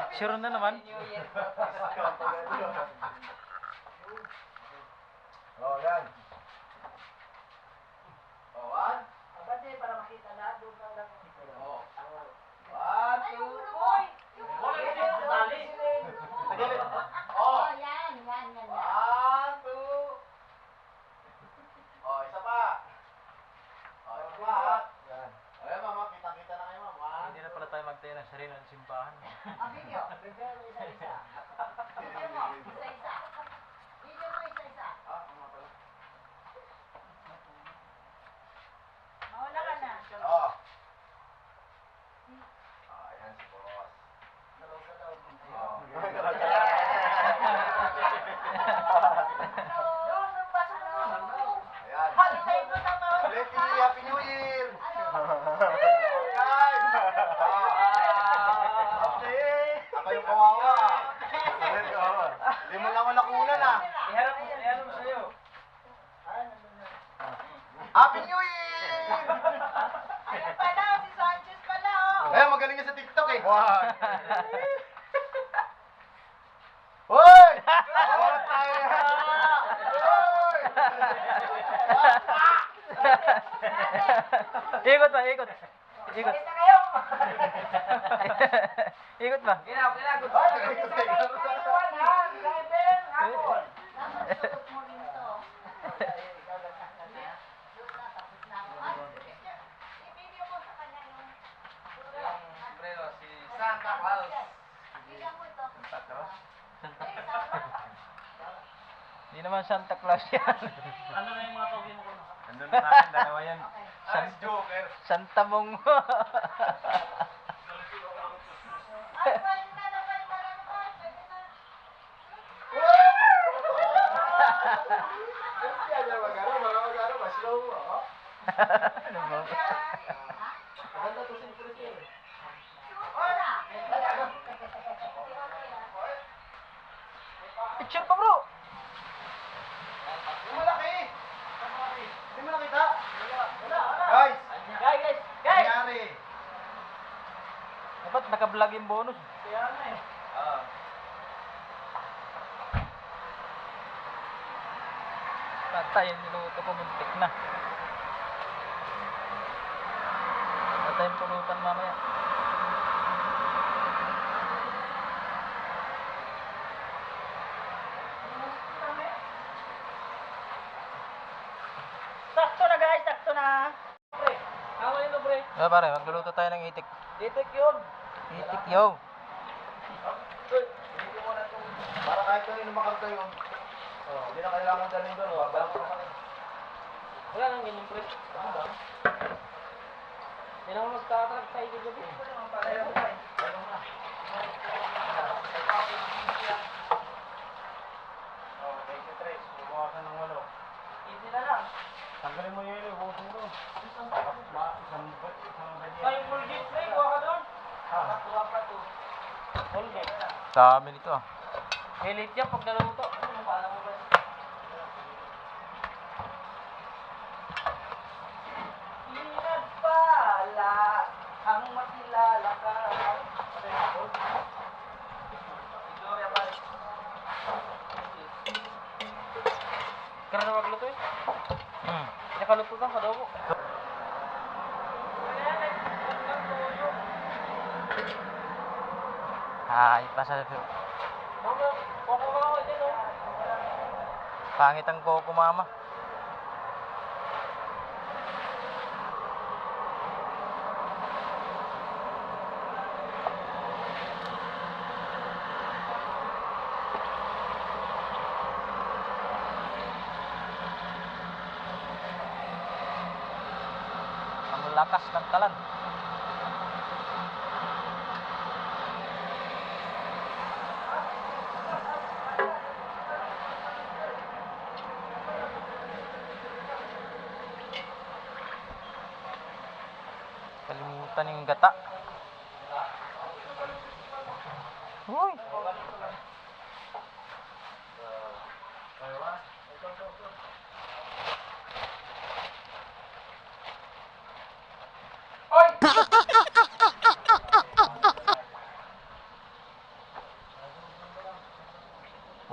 Picture na naman. Oh, yan. Oh, one. Abante para makita na doon ka lang. Oh. One, two. Oh, yan. One, two. Oh, isa pa. Oh, isa pa. Yan. Ayan, mama, kita-kita na kayo, mama. Hindi na pala tayo magtayo ng sarili ng simbahan. Ang video. Video mo isa-isa. Video mo, isa-isa. Video mo isa-isa. Ah, mama pala. Mauna ka na. Oh. Ah, ayan si boss. Oh. Doon, pasok mo. Ayan. Halisay mo na mo. Letty, Happy New Year! Ako yung kawawa. Hindi mo lang wala kunan ah. Iharap mo sa'yo. Happy New Year! Ayan pala, si Sanchez pala, oh. Ayun, magaling ka sa TikTok eh. One. Hoy! Oh, tayo! Hoy! Ikot ba, ikot. Ikot. Kita kayo. Ikot ba? Ginagawa. Santa Claus. Hindi naman Santa Claus yan. Ano na yung mga tawagin mo ko na? Andun na sa akin, dalawa yan. Joker. Santa Mongo. Ano ba? Picture pa bro. Yung malaki. Hindi mo nakita? Guys! Guys! Nangyari. Dapat naka-vlog yung bonus. Kaya na eh. Tatay, yung niluto ko, muntik na. Tatay yung pulutan mamaya. Sakto na guys, sakto na. Pre, ako yun pre. Pare, magluluto tayo ng itik. Itik yun. Itik, yo. Para kahit kanino makanta yun. Oh, hindi na kailangan dalhin doon. Babalik ko pa. Wala nang ganyan pre. Hindi na ako magtatrag sa itik gabi. Oh, thank you, Tres. Bumawasan ng walo. Easy na lang. Tanggalin mo yun, ibusin ko. Isang ganyan. Sa yung Colgate pre, kuha ka doon. Ah. Kuha ka to. Colgate. Sa amin ito ah. Hilit yan pag naluto. Ano pala mo ba? Ingat pala ang makilala ka. Gloria pala. Kaya na magluto eh. Nakaluto ka, kadobo. Ipasa. Mama, koko ka ako din oh. Pangit ang koko, mama. Ang lakas ng talan. Kalimutan yung gata. Uy!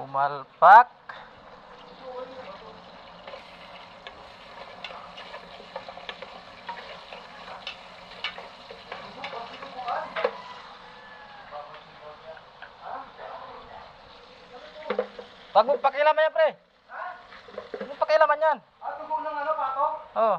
Pumalpak. Wag mo pakialaman yan, pre. Huwag mo pakialaman yan. Tugo ng ano, pato? Oh.